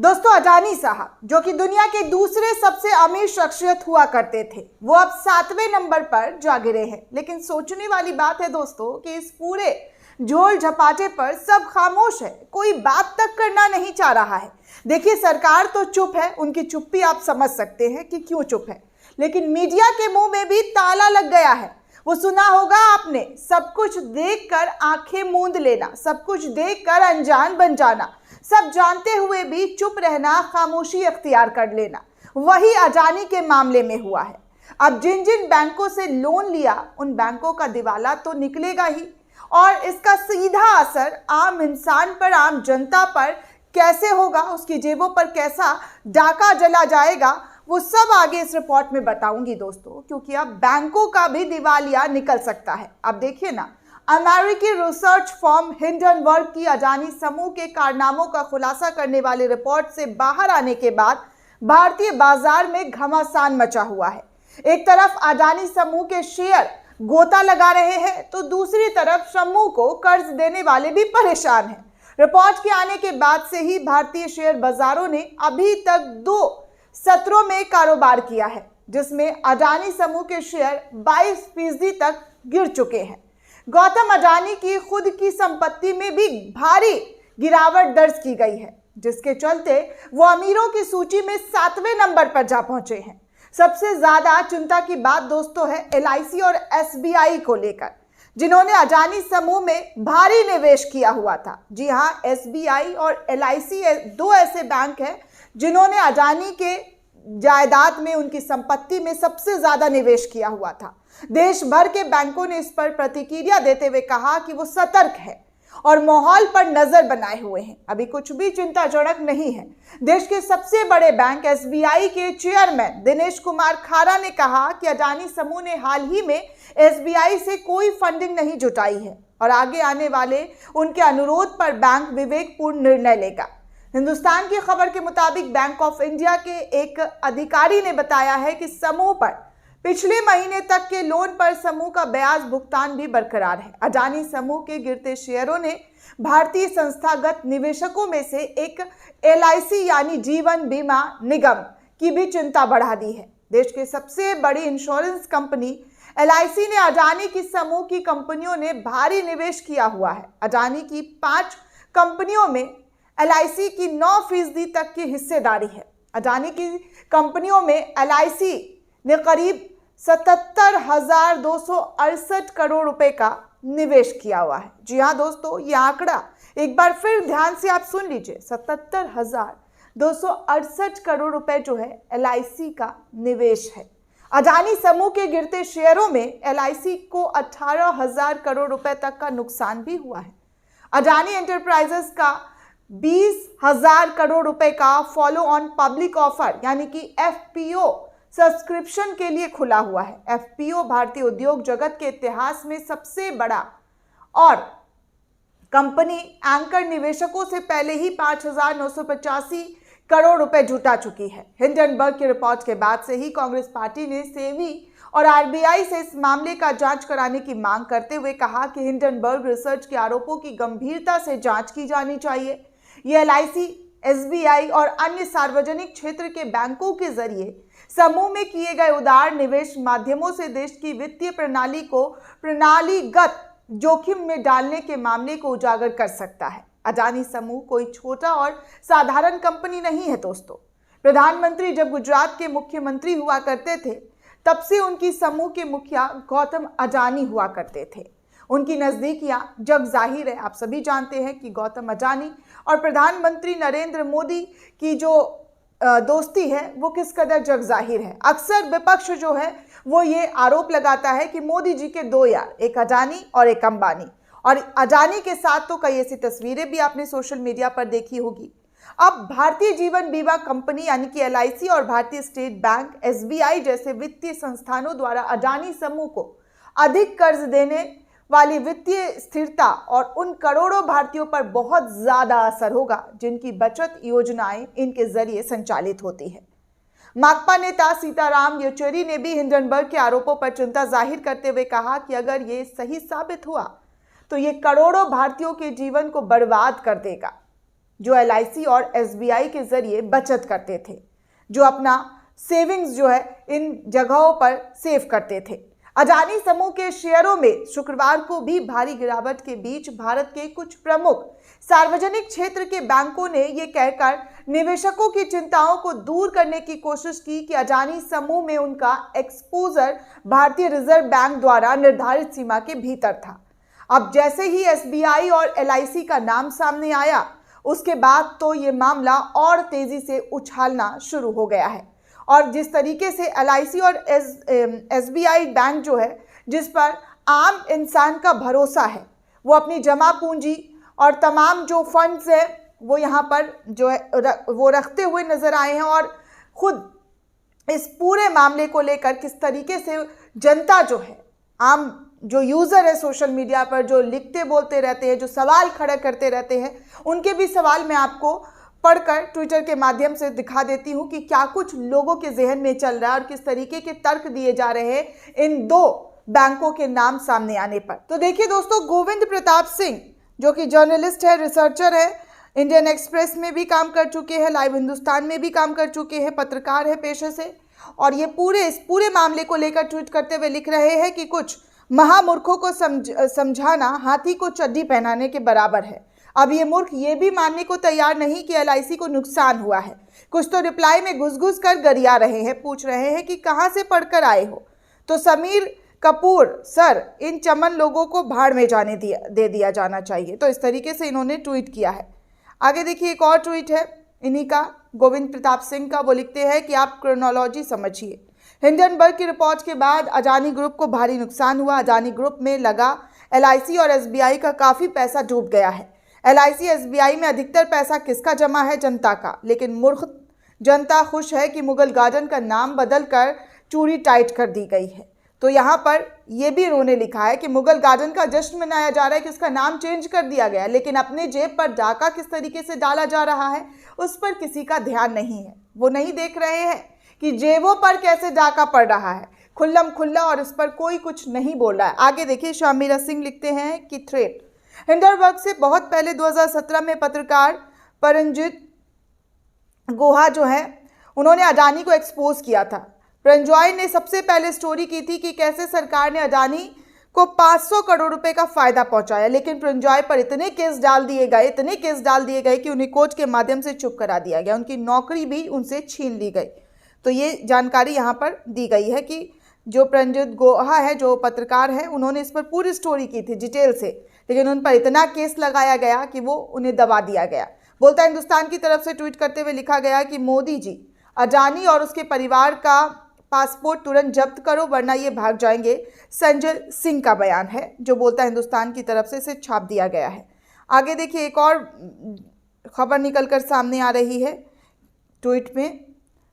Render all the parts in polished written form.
दोस्तों, अडानी साहब जो कि दुनिया के दूसरे सबसे अमीर शख्सियत हुआ करते थे, वो अब 7वें नंबर पर जा गिरे हैं। लेकिन सोचने वाली बात है दोस्तों कि इस पूरे झोल झपाटे पर सब खामोश है, कोई बात तक करना नहीं चाह रहा है। देखिए, सरकार तो चुप है, उनकी चुप्पी आप समझ सकते हैं कि क्यों चुप है, लेकिन मीडिया के मुंह में भी ताला लग गया है। वो सुना होगा आपने, सब कुछ देखकर आंखें मूंद लेना, सब कुछ देखकर अनजान बन जाना, सब जानते हुए भी चुप रहना, खामोशी अख्तियार कर लेना। वही अडानी के मामले में हुआ है। अब जिन जिन बैंकों से लोन लिया, उन बैंकों का दिवाला तो निकलेगा ही, और इसका सीधा असर आम इंसान पर, आम जनता पर कैसे होगा, उसकी जेबों पर कैसा डाका जला जाएगा, वो सब आगे इस रिपोर्ट में बताऊंगी दोस्तों, क्योंकि अब बैंकों का भी दिवालिया निकल सकता है। अब देखिए ना, अमेरिकी रिसर्च फर्म हिंडनबर्ग की अडानी समूह के कारनामों का खुलासा करने वाली रिपोर्ट से बाहर आने के बाद भारतीय बाजार में घमासान मचा हुआ है। एक तरफ अडानी समूह के शेयर गोता लगा रहे हैं, तो दूसरी तरफ समूह को कर्ज देने वाले भी परेशान हैं। रिपोर्ट के आने के बाद से ही भारतीय शेयर बाजारों ने अभी तक 2 सत्रों में कारोबार किया है, जिसमें अडानी समूह के शेयर 22% तक गिर चुके हैं। गौतम अडानी की खुद की संपत्ति में भी भारी गिरावट दर्ज की गई है, जिसके चलते वो अमीरों की सूची में 7वें नंबर पर जा पहुंचे हैं। सबसे ज्यादा चिंता की बात दोस्तों है LIC और SBI को लेकर, जिन्होंने अडानी समूह में भारी निवेश किया हुआ था। जी हां, SBI और LIC 2 ऐसे बैंक हैं जिन्होंने अडानी के जायदाद में, उनकी संपत्ति में सबसे ज्यादा निवेश किया हुआ था। देश भर के बैंकों ने इस पर प्रतिक्रिया देते हुए कहा कि वो सतर्क है और माहौल पर नजर बनाए हुए हैं। अभी कुछ भी चिंताजनक नहीं है। देश के सबसे बड़े बैंक SBI के चेयरमैन दिनेश कुमार खारा ने कहा कि अडानी समूह ने हाल ही में SBI से कोई फंडिंग नहीं जुटाई है और आगे आने वाले उनके अनुरोध पर बैंक विवेकपूर्ण निर्णय लेगा। हिंदुस्तान की खबर के मुताबिक बैंक ऑफ इंडिया के एक अधिकारी ने बताया है कि समूह पर पिछले महीने तक के लोन पर समूह का ब्याज भुगतान भी बरकरार है। अडानी समूह के गिरते शेयरों ने भारतीय संस्थागत निवेशकों में से एक LIC यानी जीवन बीमा निगम की भी चिंता बढ़ा दी है। देश की सबसे बड़ी इंश्योरेंस कंपनी LIC ने अडानी की समूह की कंपनियों ने भारी निवेश किया हुआ है। अडानी की 5 कंपनियों में LIC की 9% तक की हिस्सेदारी है। अडानी की कंपनियों में LIC ने करीब 77,268 करोड़ रुपए का निवेश किया हुआ है। जी हां दोस्तों, यह आंकड़ा एक बार फिर ध्यान से आप सुन लीजिए, 77,268 करोड़ रुपए जो है LIC का निवेश है। अडानी समूह के गिरते शेयरों में LIC को 18,000 करोड़ रुपए तक का नुकसान भी हुआ है। अडानी एंटरप्राइजेस का 20,000 करोड़ रुपए का फॉलो ऑन पब्लिक ऑफर यानी कि FPO सब्सक्रिप्शन के लिए खुला हुआ है। FPO भारतीय उद्योग जगत के इतिहास में सबसे बड़ा, और कंपनी एंकर निवेशकों से पहले ही 5,985 करोड़ रुपए जुटा चुकी है। हिंडनबर्ग की रिपोर्ट के बाद से ही कांग्रेस पार्टी ने सेबी और RBI से इस मामले का जांच कराने की मांग करते हुए कहा कि हिंडनबर्ग रिसर्च के आरोपों की गंभीरता से जांच की जानी चाहिए। ये LIC, SBI और अन्य सार्वजनिक क्षेत्र के बैंकों के जरिए समूह में किए गए उदार निवेश माध्यमों से देश की वित्तीय प्रणाली को प्रणालीगत जोखिम में डालने के मामले को उजागर कर सकता है। अडानी समूह कोई छोटा और साधारण कंपनी नहीं है दोस्तों। प्रधानमंत्री जब गुजरात के मुख्यमंत्री हुआ करते थे, तब से उनकी समूह के मुखिया गौतम अडानी हुआ करते थे। उनकी नजदीकियां जग जाहिर है। आप सभी जानते हैं कि गौतम अडानी और प्रधानमंत्री नरेंद्र मोदी की जो दोस्ती है वो किस कदर जग जाहिर है। अक्सर विपक्ष जो है वो ये आरोप लगाता है कि मोदी जी के 2 यार, एक अडानी और एक अंबानी, और अडानी के साथ तो कई ऐसी तस्वीरें भी आपने सोशल मीडिया पर देखी होगी। अब भारतीय जीवन बीमा कंपनी यानी कि LIC और भारतीय स्टेट बैंक SBI जैसे वित्तीय संस्थानों द्वारा अडानी समूह को अधिक कर्ज देने वाली वित्तीय स्थिरता और उन करोड़ों भारतीयों पर बहुत ज्यादा असर होगा जिनकी बचत योजनाएं इनके जरिए संचालित होती है। माकपा नेता सीताराम येचुरी ने भी हिंडनबर्ग के आरोपों पर चिंता जाहिर करते हुए कहा कि अगर ये सही साबित हुआ तो ये करोड़ों भारतीयों के जीवन को बर्बाद कर देगा। जो LIC और SBI के जरिए बचत करते थे, जो अपना सेविंग्स जो है इन जगहों पर सेव करते थे। अडानी समूह के शेयरों में शुक्रवार को भी भारी गिरावट के बीच भारत के कुछ प्रमुख सार्वजनिक क्षेत्र के बैंकों ने ये कहकर निवेशकों की चिंताओं को दूर करने की कोशिश की कि अडानी समूह में उनका एक्सपोजर भारतीय रिजर्व बैंक द्वारा निर्धारित सीमा के भीतर था। अब जैसे ही SBI और LIC का नाम सामने आया, उसके बाद तो ये मामला और तेजी से उछालना शुरू हो गया है। और जिस तरीके से LIC और SBI बैंक जो है, जिस पर आम इंसान का भरोसा है, वो अपनी जमा पूंजी और तमाम जो फंड्स है वो यहाँ पर जो है वो रखते हुए नजर आए हैं। और खुद इस पूरे मामले को लेकर किस तरीके से जनता जो है, आम जो यूज़र है सोशल मीडिया पर, जो लिखते बोलते रहते हैं, जो सवाल खड़े करते रहते हैं, उनके भी सवाल मैं आपको पढ़कर ट्विटर के माध्यम से दिखा देती हूं कि क्या कुछ लोगों के जहन में चल रहा है और किस तरीके के तर्क दिए जा रहे हैं इन दो बैंकों के नाम सामने आने पर। तो देखिए दोस्तों, गोविंद प्रताप सिंह जो कि जर्नलिस्ट है, रिसर्चर है, इंडियन एक्सप्रेस में भी काम कर चुके हैं, लाइव हिंदुस्तान में भी काम कर चुके हैं, पत्रकार है पेशे से, और ये इस पूरे मामले को लेकर ट्वीट करते हुए लिख रहे हैं कि कुछ महामूर्खों को समझाना हाथी को चड्डी पहनाने के बराबर है। अब ये मूर्ख ये भी मानने को तैयार नहीं कि LIC को नुकसान हुआ है। कुछ तो रिप्लाई में घुस कर गरिया रहे हैं, पूछ रहे हैं कि कहाँ से पढ़कर आए हो। तो समीर कपूर सर, इन चमन लोगों को भाड़ में जाने दे दिया जाना चाहिए। तो इस तरीके से इन्होंने ट्वीट किया है। आगे देखिए, एक और ट्वीट है इन्हीं का, गोविंद प्रताप सिंह का। वो लिखते हैं कि आप क्रोनोलॉजी समझिए। हिंडनबर्ग की रिपोर्ट के बाद अडानी ग्रुप को भारी नुकसान हुआ। अडानी ग्रुप में लगा LIC और SBI का काफ़ी पैसा डूब गया है। LIC SBI में अधिकतर पैसा किसका जमा है? जनता का। लेकिन मूर्ख जनता खुश है कि मुगल गार्डन का नाम बदल कर चूड़ी टाइट कर दी गई है। तो यहाँ पर यह भी उन्होंने लिखा है कि मुगल गार्डन का जश्न मनाया जा रहा है कि उसका नाम चेंज कर दिया गया, लेकिन अपने जेब पर डाका किस तरीके से डाला जा रहा है उस पर किसी का ध्यान नहीं है। वो नहीं देख रहे हैं कि जेबों पर कैसे डाका पड़ रहा है, खुल्लम खुल्ला, और इस पर कोई कुछ नहीं बोल रहा है। आगे देखिए, शामिरा सिंह लिखते हैं कि थ्रेट। हिंडनबर्ग से बहुत पहले 2017 में पत्रकार परमजीत गुहा जो है उन्होंने अडानी को एक्सपोज किया था। परंजॉय ने सबसे पहले स्टोरी की थी कि कैसे सरकार ने अडानी को 500 करोड़ रुपए का फायदा पहुंचाया, लेकिन परंजॉय पर इतने केस डाल दिए गए कि उन्हें कोर्ट के माध्यम से चुप करा दिया गया, उनकी नौकरी भी उनसे छीन ली गई। तो ये जानकारी यहाँ पर दी गई है कि जो परमजीत गुहा है, जो पत्रकार है, उन्होंने इस पर पूरी स्टोरी की थी डिटेल से, लेकिन उन पर इतना केस लगाया गया कि वो उन्हें दबा दिया गया। बोलता हिंदुस्तान की तरफ से ट्वीट करते हुए लिखा गया कि मोदी जी, अडानी और उसके परिवार का पासपोर्ट तुरंत जब्त करो वरना ये भाग जाएंगे। संजय सिंह का बयान है जो बोलता हिंदुस्तान की तरफ से इसे छाप दिया गया है। आगे देखिए, एक और खबर निकलकर सामने आ रही है ट्वीट में,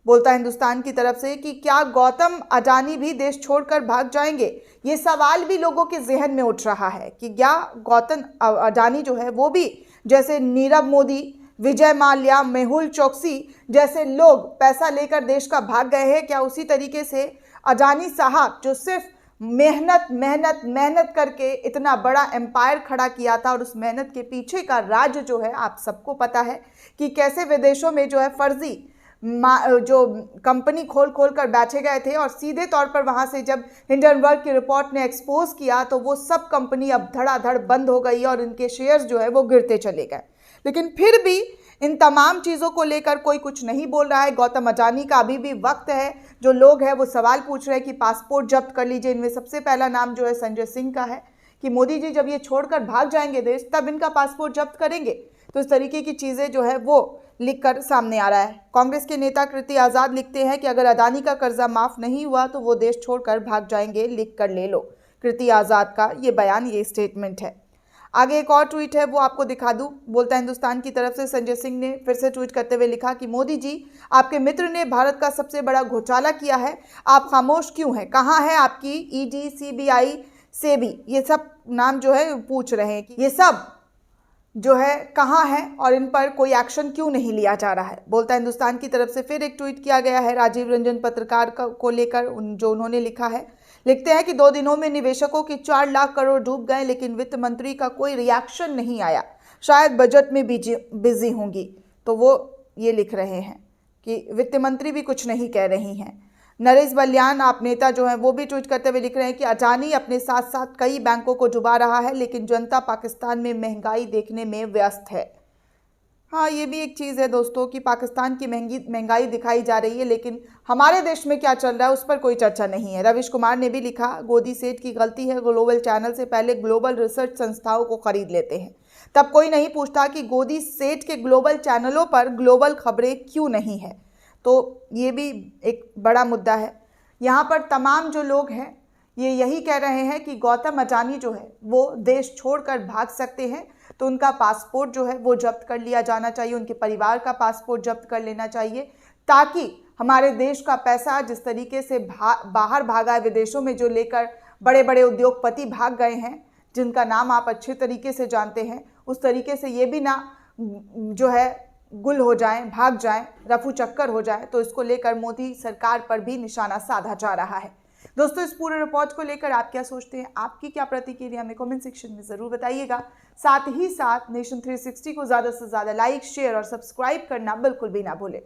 बोलता हिंदुस्तान की तरफ से कि क्या गौतम अडानी भी देश छोड़कर भाग जाएंगे। ये सवाल भी लोगों के जहन में उठ रहा है कि क्या गौतम अडानी जो है वो भी जैसे नीरव मोदी, विजय माल्या, मेहुल चोकसी जैसे लोग पैसा लेकर देश का भाग गए हैं, क्या उसी तरीके से अडानी साहब जो सिर्फ मेहनत करके इतना बड़ा एम्पायर खड़ा किया था, और उस मेहनत के पीछे का राज जो है आप सबको पता है कि कैसे विदेशों में जो है फर्जी जो कंपनी खोल कर बैठे गए थे, और सीधे तौर पर वहां से जब हिंडनबर्ग की रिपोर्ट ने एक्सपोज किया तो वो सब कंपनी अब धड़ाधड़ बंद हो गई और इनके शेयर्स जो है वो गिरते चले गए। लेकिन फिर भी इन तमाम चीज़ों को लेकर कोई कुछ नहीं बोल रहा है। गौतम अडानी का अभी भी वक्त है। जो लोग हैं वो सवाल पूछ रहे हैं कि पासपोर्ट जब्त कर लीजिए। इनमें सबसे पहला नाम जो है संजय सिंह का है कि मोदी जी जब ये छोड़कर भाग जाएंगे देश तब इनका पासपोर्ट जब्त करेंगे। तो इस तरीके की चीज़ें जो है वो लिखकर सामने आ रहा है। कांग्रेस के नेता कृति आज़ाद लिखते हैं कि अगर अडानी का कर्जा माफ़ नहीं हुआ तो वो देश छोड़कर भाग जाएंगे, लिख कर ले लो। कृति आज़ाद का ये बयान, ये स्टेटमेंट है। आगे एक और ट्वीट है वो आपको दिखा दूं। बोलता हिंदुस्तान की तरफ से संजय सिंह ने फिर से ट्वीट करते हुए लिखा कि मोदी जी, आपके मित्र ने भारत का सबसे बड़ा घोटाला किया है, आप खामोश क्यों हैं? कहाँ है आपकी ईडी, सीबीआई, सेबी? ये सब नाम जो है पूछ रहे हैं कि ये सब जो है कहाँ है और इन पर कोई एक्शन क्यों नहीं लिया जा रहा है। बोलता हिंदुस्तान की तरफ से फिर एक ट्वीट किया गया है राजीव रंजन पत्रकार को लेकर, जो उन्होंने लिखा है। लिखते हैं कि 2 दिनों में निवेशकों के 4 लाख करोड़ डूब गए, लेकिन वित्त मंत्री का कोई रिएक्शन नहीं आया। शायद बजट में बिजी होंगी। तो वो ये लिख रहे हैं कि वित्त मंत्री भी कुछ नहीं कह रही हैं। नरेश बलियान आप नेता जो हैं वो भी ट्वीट करते हुए लिख रहे हैं कि अडानी अपने साथ साथ कई बैंकों को डुबा रहा है, लेकिन जनता पाकिस्तान में महंगाई देखने में व्यस्त है। हाँ, ये भी एक चीज़ है दोस्तों कि पाकिस्तान की महंगाई दिखाई जा रही है, लेकिन हमारे देश में क्या चल रहा है उस पर कोई चर्चा नहीं है। रविश कुमार ने भी लिखा, गोदी सेठ की गलती है, ग्लोबल चैनल से पहले ग्लोबल रिसर्च संस्थाओं को खरीद लेते हैं। तब कोई नहीं पूछता कि गोदी सेठ के ग्लोबल चैनलों पर ग्लोबल खबरें क्यों नहीं है। तो ये भी एक बड़ा मुद्दा है। यहाँ पर तमाम जो लोग हैं ये यही कह रहे हैं कि गौतम अडानी जो है वो देश छोड़कर भाग सकते हैं, तो उनका पासपोर्ट जो है वो जब्त कर लिया जाना चाहिए, उनके परिवार का पासपोर्ट जब्त कर लेना चाहिए, ताकि हमारे देश का पैसा जिस तरीके से बाहर भागा है विदेशों में, जो लेकर बड़े बड़े उद्योगपति भाग गए हैं जिनका नाम आप अच्छे तरीके से जानते हैं, उस तरीके से ये भी ना जो है गुल हो जाएं, भाग जाएं, रफू चक्कर हो जाए। तो इसको लेकर मोदी सरकार पर भी निशाना साधा जा रहा है। दोस्तों, इस पूरे रिपोर्ट को लेकर आप क्या सोचते हैं, आपकी क्या प्रतिक्रिया हमें कमेंट सेक्शन में ज़रूर बताइएगा। साथ ही साथ नेशन 360 को ज़्यादा से ज़्यादा लाइक, शेयर और सब्सक्राइब करना बिल्कुल भी ना भूलें।